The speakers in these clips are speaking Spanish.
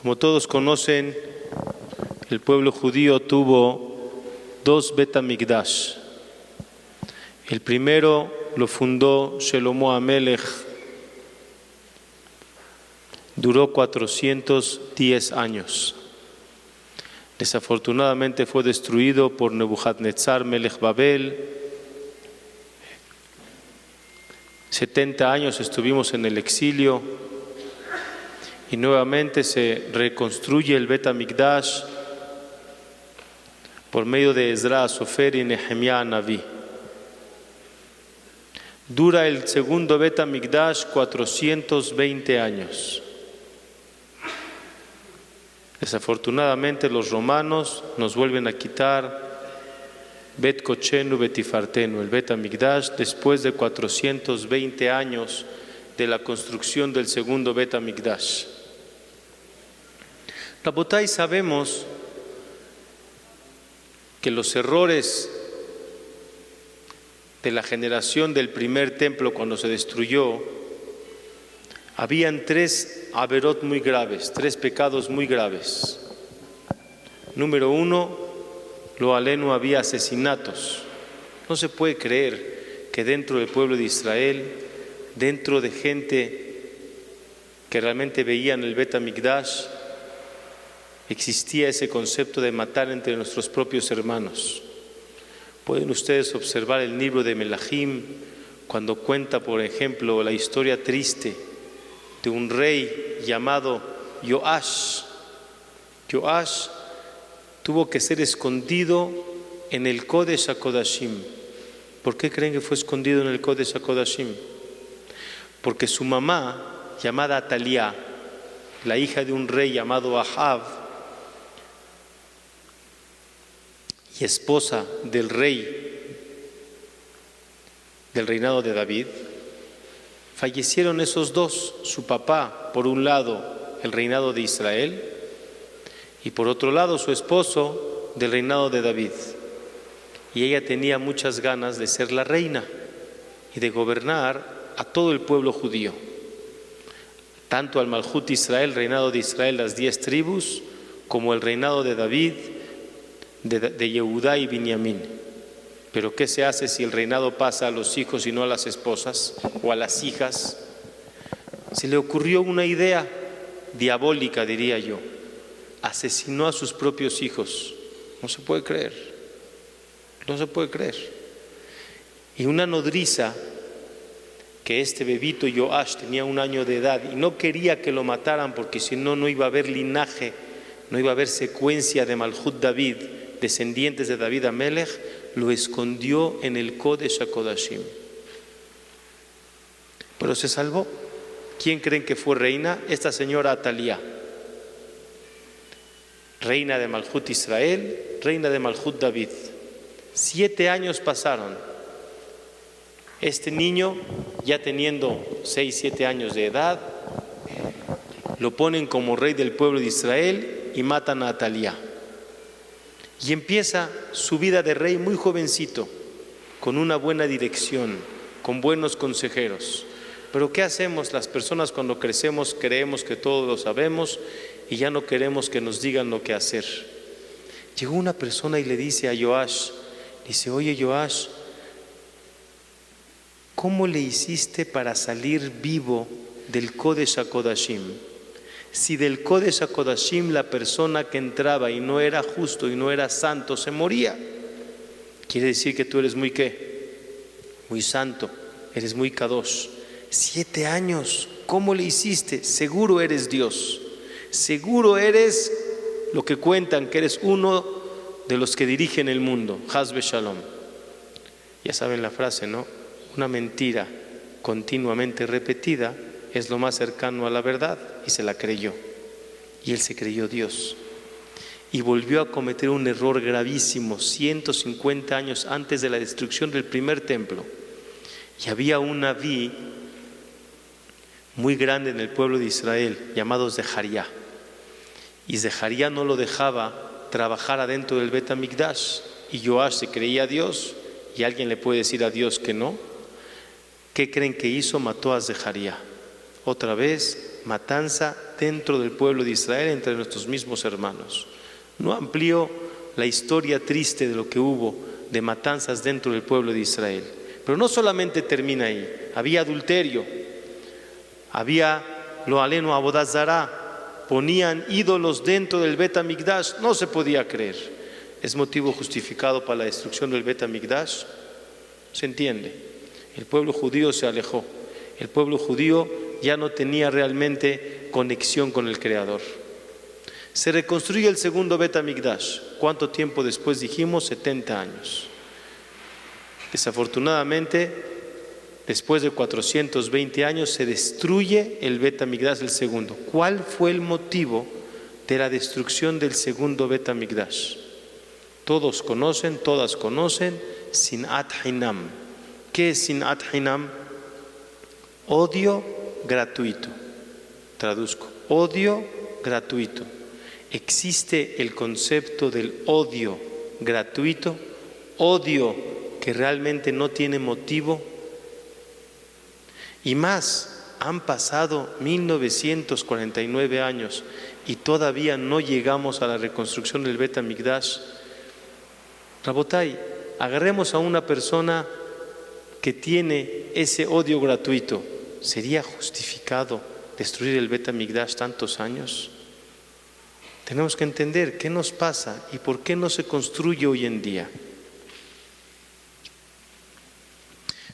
Como todos conocen, el pueblo judío tuvo dos Bet HaMikdash. El primero lo fundó Shelomo HaMelech, duró 410 años. Desafortunadamente fue destruido por Nebuchadnezzar Melech Babel. 70 años estuvimos en el exilio y nuevamente se reconstruye el Bet HaMikdash por medio de Ezra Sofer y Nehemías Naví. Dura el segundo Bet HaMikdash 420 años. Desafortunadamente los romanos nos vuelven a quitar Bet Kochenu Betifartenu, el Bet HaMikdash, después de 420 años de la construcción del segundo Bet HaMikdash. Rabotay, sabemos que los errores de la generación del primer templo cuando se destruyó, habían tres averot muy graves, tres pecados muy graves. Número uno, lo aleno, había asesinatos. No se puede creer que dentro del pueblo de Israel, dentro de gente que realmente veían el Bet HaMikdash, existía ese concepto de matar entre nuestros propios hermanos. Pueden ustedes observar el libro de Melahim cuando cuenta, por ejemplo, la historia triste de un rey llamado Yoash. Yoash tuvo que ser escondido en el Kodesh HaKodashim. ¿Por qué creen que fue escondido en el Kodesh HaKodashim? Porque su mamá, llamada Atalia, la hija de un rey llamado Ahab y esposa del rey del reinado de David, fallecieron esos dos, su papá por un lado el reinado de Israel y por otro lado su esposo del reinado de David, y ella tenía muchas ganas de ser la reina y de gobernar a todo el pueblo judío, tanto al Malhut Israel, reinado de Israel, las 10 tribus, como el reinado de David, de Yehudá y Binyamin. Pero ¿qué se hace si el reinado pasa a los hijos y no a las esposas o a las hijas? Se le ocurrió una idea diabólica, diría yo. Asesinó a sus propios hijos. No se puede creer. No se puede creer. Y una nodriza, que este bebito Yoash tenía 1 año de edad y no quería que lo mataran porque si no, no iba a haber linaje, no iba a haber secuencia de Malhut David, descendientes de David HaMelech, lo escondió en el Kodesh HaKodashim. Pero se salvó. ¿Quién creen que fue reina? Esta señora Atalia, reina de Malhut Israel, reina de Malhut David. 7 años pasaron. Este niño, ya teniendo 6, 7 años de edad, lo ponen como rey del pueblo de Israel y matan a Atalia. Y empieza su vida de rey muy jovencito, con una buena dirección, con buenos consejeros. Pero ¿qué hacemos las personas cuando crecemos? Creemos que todo lo sabemos y ya no queremos que nos digan lo que hacer. Llegó una persona y le dice a Yoash, dice: oye Yoash, ¿cómo le hiciste para salir vivo del Kodesh HaKodashim? Si del Kodesh HaKodashim la persona que entraba y no era justo y no era santo se moría. Quiere decir que tú eres muy ¿qué? Muy santo, eres muy kadosh. 7 años, ¿cómo le hiciste? Seguro eres Dios, seguro eres lo que cuentan, que eres uno de los que dirigen el mundo. Hasbe Shalom. Ya saben la frase, ¿no? Una mentira continuamente repetida es lo más cercano a la verdad, y se la creyó. Y él se creyó Dios. Y volvió a cometer un error gravísimo 150 años antes de la destrucción del primer templo. Y había un naví muy grande en el pueblo de Israel, llamado Zeharia. Y Zeharia no lo dejaba trabajar adentro del Bet HaMikdash. Y Yoash se creía a Dios, y alguien le puede decir a Dios que no. ¿Qué creen que hizo? Mató a Zeharia. Otra vez matanza dentro del pueblo de Israel, entre nuestros mismos hermanos. No amplió la historia triste de lo que hubo de matanzas dentro del pueblo de Israel. Pero no solamente termina ahí, había adulterio, había lo aleno Avodah Zará, ponían ídolos dentro del Bet HaMikdash, no se podía creer. ¿Es motivo justificado para la destrucción del Bet HaMikdash? Se entiende. El pueblo judío se alejó. El pueblo judío ya no tenía realmente conexión con el Creador. Se reconstruye el segundo Bet HaMikdash. ¿Cuánto tiempo después dijimos? 70 años. Desafortunadamente, después de 420 años se destruye el Bet HaMikdash, el segundo. ¿Cuál fue el motivo de la destrucción del segundo Bet HaMikdash? Todos conocen, todas conocen, Sinat Hinam. ¿Qué es Sinat Hinam? Odio gratuito. Traduzco, odio gratuito. ¿Existe el concepto del odio gratuito? Odio que realmente no tiene motivo. Y más, han pasado 1949 años y todavía no llegamos a la reconstrucción del Bet HaMikdash. Rabotai, agarremos a una persona que tiene ese odio gratuito. ¿Sería justificado destruir el Bet HaMikdash tantos años? Tenemos que entender qué nos pasa y por qué no se construye hoy en día.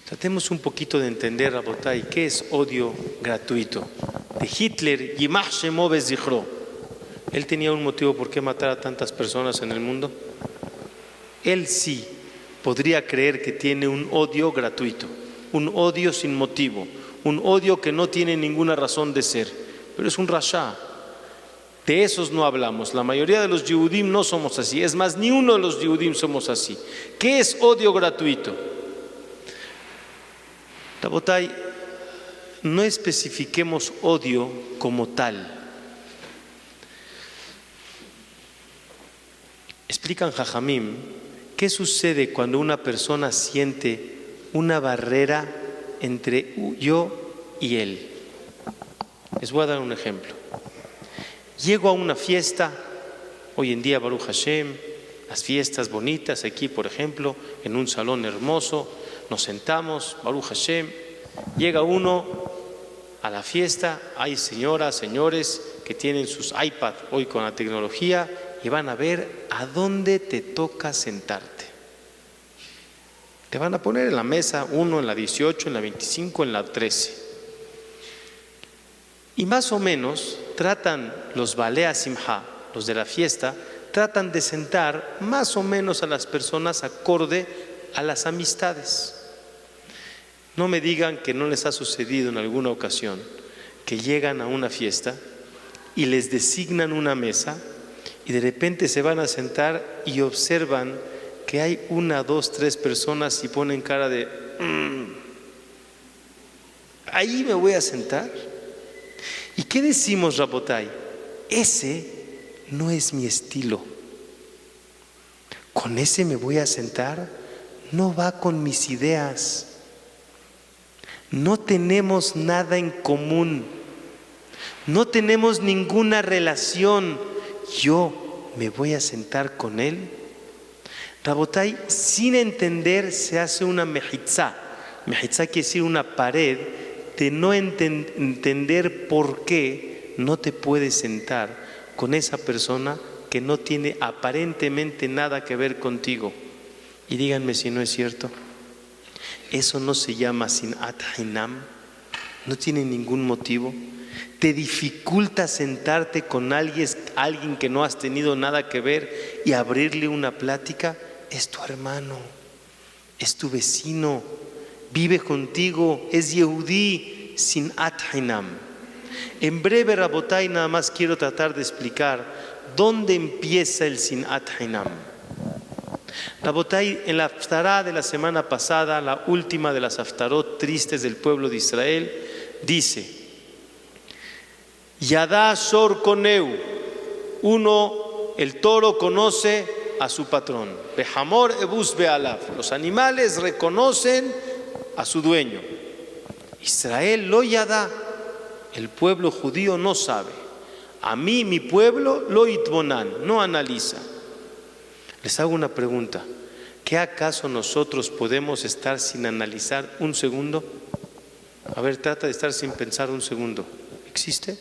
Tratemos un poquito de entender, Rabotai, qué es odio gratuito. De Hitler, Yimach Shemo Bezichro. ¿Él tenía un motivo por qué matar a tantas personas en el mundo? Él sí podría creer que tiene un odio gratuito, un odio sin motivo, un odio que no tiene ninguna razón de ser, pero es un rasha. De esos no hablamos. La mayoría de los Yehudim no somos así. Es más, ni uno de los Yehudim somos así. ¿Qué es odio gratuito? Rabotai, no especifiquemos odio como tal. Explican Jajamim qué sucede cuando una persona siente una barrera entre yo y él. Les voy a dar un ejemplo. Llego a una fiesta, hoy en día Baruch Hashem, las fiestas bonitas aquí, por ejemplo, en un salón hermoso, nos sentamos, Baruch Hashem, llega uno a la fiesta, hay señoras, señores que tienen sus iPad hoy con la tecnología y van a ver a dónde te toca sentarte. Te van a poner en la mesa 1, en la 18, en la 25, en la 13. Y más o menos tratan los Balea Simha, los de la fiesta, tratan de sentar más o menos a las personas acorde a las amistades. No me digan que no les ha sucedido en alguna ocasión que llegan a una fiesta y les designan una mesa y de repente se van a sentar y observan que hay 1, 2, 3 personas y ponen cara de ahí me voy a sentar. ¿Y qué decimos, Rabotai? Ese no es mi estilo. Con ese me voy a sentar, no va con mis ideas. No tenemos nada en común. No tenemos ninguna relación. Yo me voy a sentar con él. Rabotai, sin entender se hace una mejitzá. Mejitzá quiere decir una pared de no entender por qué no te puedes sentar con esa persona que no tiene aparentemente nada que ver contigo. Y díganme si no es cierto. Eso no se llama Sinat Hinam, no tiene ningún motivo. Te dificulta sentarte con alguien que no has tenido nada que ver y abrirle una plática. Es tu hermano, es tu vecino, vive contigo, es Yehudí, Sinat Hinam. En breve, Rabotai, nada más quiero tratar de explicar dónde empieza el Sinat Hinam. Rabotai, en la haftará de la semana pasada, la última de las haftarot tristes del pueblo de Israel, dice: Yadá Shor Koneu, el toro conoce a su patrón. Behamor ebus bealaf, los animales reconocen a su dueño. Israel lo yadá, el pueblo judío no sabe. A mí, mi pueblo, lo itbonan, no analiza. Les hago una pregunta. ¿Qué acaso nosotros podemos estar sin analizar un segundo? A ver, trata de estar sin pensar un segundo. ¿Existe?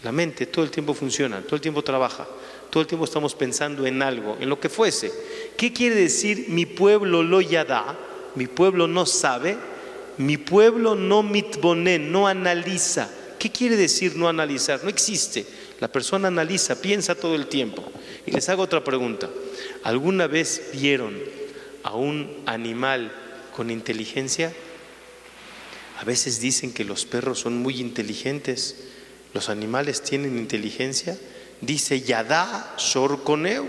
La mente todo el tiempo funciona, todo el tiempo trabaja, todo el tiempo estamos pensando en algo, en lo que fuese. ¿Qué quiere decir mi pueblo lo yada? Mi pueblo no sabe, mi pueblo no mitbonen, no analiza. ¿Qué quiere decir no analizar? No existe. La persona analiza, piensa todo el tiempo. Y les hago otra pregunta. ¿Alguna vez vieron a un animal con inteligencia? A veces dicen que los perros son muy inteligentes. ¿Los animales tienen inteligencia? Dice Yadá Shorkoneu,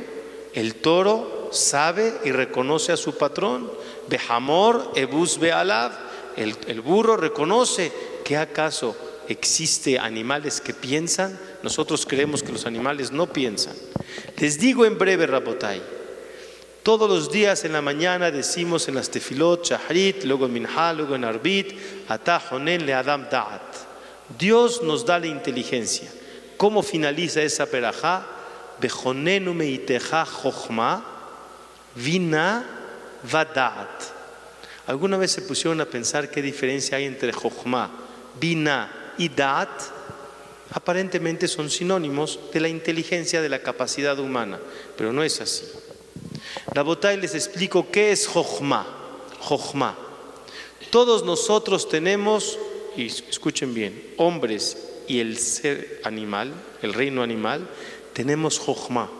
el toro sabe y reconoce a su patrón. Behamor Ebus Bealav, el burro reconoce. ¿Que acaso existe animales que piensan? Nosotros creemos que los animales no piensan. Les digo en breve, Rabotai, todos los días en la mañana decimos en las tefilot, Shahrit, luego en Minha, luego en Arbit, Atah Honen le Adam Da'at. Dios nos da la inteligencia. ¿Cómo finaliza esa perajá? Bejonenu meiteja jochma, vina vada'at. ¿Alguna vez se pusieron a pensar qué diferencia hay entre jochma, vina y da'at? Aparentemente son sinónimos de la inteligencia, de la capacidad humana, pero no es así. Rabotai, les explico qué es jochma. Jochma. Todos nosotros tenemos, y escuchen bien, hombres y el ser animal, el reino animal, tenemos jochma.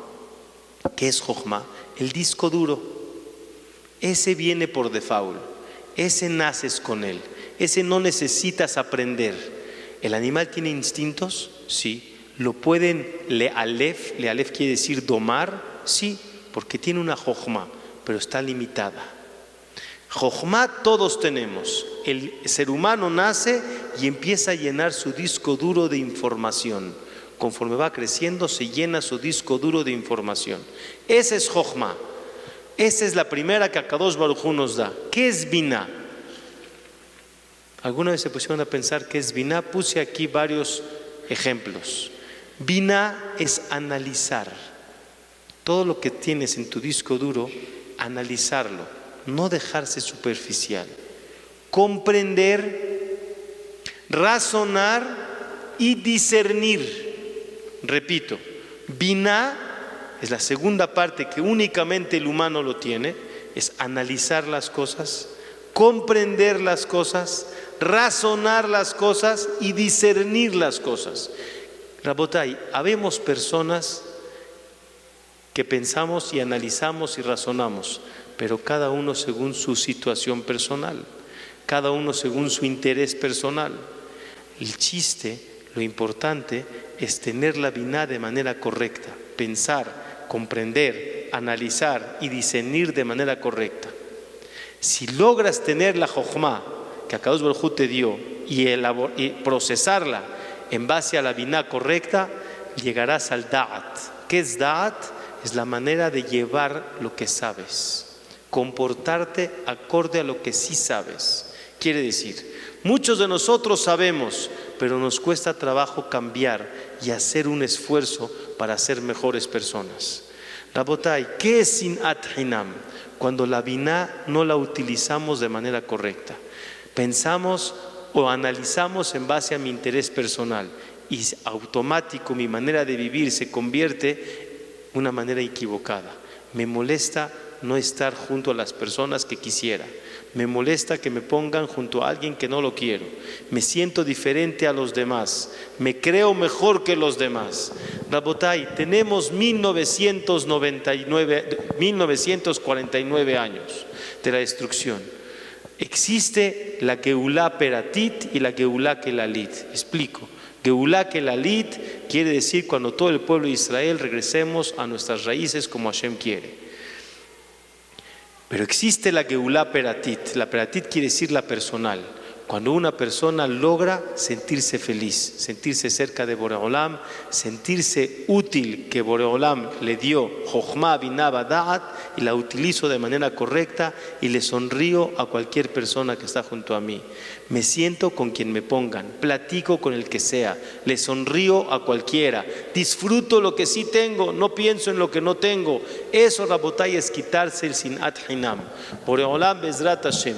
¿Qué es jochma? El disco duro. Ese viene por default. Ese naces con él. Ese no necesitas aprender. ¿El animal tiene instintos? Sí. ¿Lo pueden lealef quiere decir domar? Sí, porque tiene una jochma, pero está limitada. Jochma todos tenemos. El ser humano nace y empieza a llenar su disco duro de información. Conforme va creciendo, se llena su disco duro de información. Ese es jochma. Esa es la primera que Akadosh Baruj Hu nos da. ¿Qué es biná? ¿Alguna vez se pusieron a pensar qué es biná? Puse aquí varios ejemplos. Biná es analizar. Todo lo que tienes en tu disco duro, analizarlo, no dejarse superficial. Comprender, razonar y discernir. Repito, biná es la segunda parte que únicamente el humano lo tiene, es analizar las cosas, comprender las cosas, razonar las cosas y discernir las cosas. Rabotai, habemos personas que pensamos y analizamos y razonamos, pero cada uno según su situación personal, cada uno según su interés personal. El chiste, lo importante, es tener la biná de manera correcta, pensar, comprender, analizar y discernir de manera correcta. Si logras tener la jochma que Akadosh Baruj Hu te dio y procesarla en base a la biná correcta, llegarás al da'at. ¿Qué es da'at? Es la manera de llevar lo que sabes, comportarte acorde a lo que sí sabes. Quiere decir, muchos de nosotros sabemos, pero nos cuesta trabajo cambiar y hacer un esfuerzo para ser mejores personas. Rabotai, ¿qué es sinat hinam? Cuando la biná no la utilizamos de manera correcta. Pensamos o analizamos en base a mi interés personal y automático mi manera de vivir se convierte en una manera equivocada. Me molesta no estar junto a las personas que quisiera. Me molesta que me pongan junto a alguien que no lo quiero. Me siento diferente a los demás. Me creo mejor que los demás. Rabotai, tenemos 1949 años de la destrucción. Existe la Geulá Peratit y la Geulá Kelalit. Explico. Geulá Kelalit quiere decir cuando todo el pueblo de Israel regresemos a nuestras raíces como Hashem quiere. Pero existe la Geulá Peratit. La Peratit quiere decir la personal. Cuando una persona logra sentirse feliz, sentirse cerca de Boreolam, sentirse útil, que Boreolam le dio Jochma, Binah, Da'at, y la utilizo de manera correcta y le sonrío a cualquier persona que está junto a mí. Me siento con quien me pongan, platico con el que sea, le sonrío a cualquiera, disfruto lo que sí tengo, no pienso en lo que no tengo. Eso, Rabotay, es quitarse el Sinat Hinam. Boreolam Bezrat Hashem,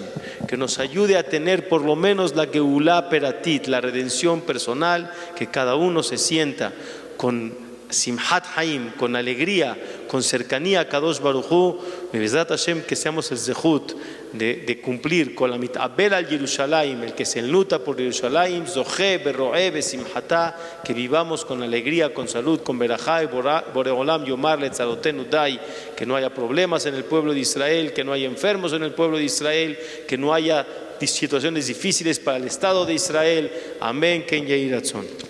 que nos ayude a tener por lo menos la Geulá Peratit, la redención personal, que cada uno se sienta con Simhat Haim, con alegría, con cercanía a Kadosh Baruj Hu. Bezrat Hashem, que seamos el zehut de cumplir con la mitabel al Yerushalayim, el que se enluta por Yerushalayim, Zohe, Berroe, Besimhatá, que vivamos con alegría, con salud, con Berajá, y Boreolam Yomar Letzalotenu Dai, que no haya problemas en el pueblo de Israel, que no haya enfermos en el pueblo de Israel, que no haya situaciones difíciles para el Estado de Israel. Amén. Ken Yehi Ratzon.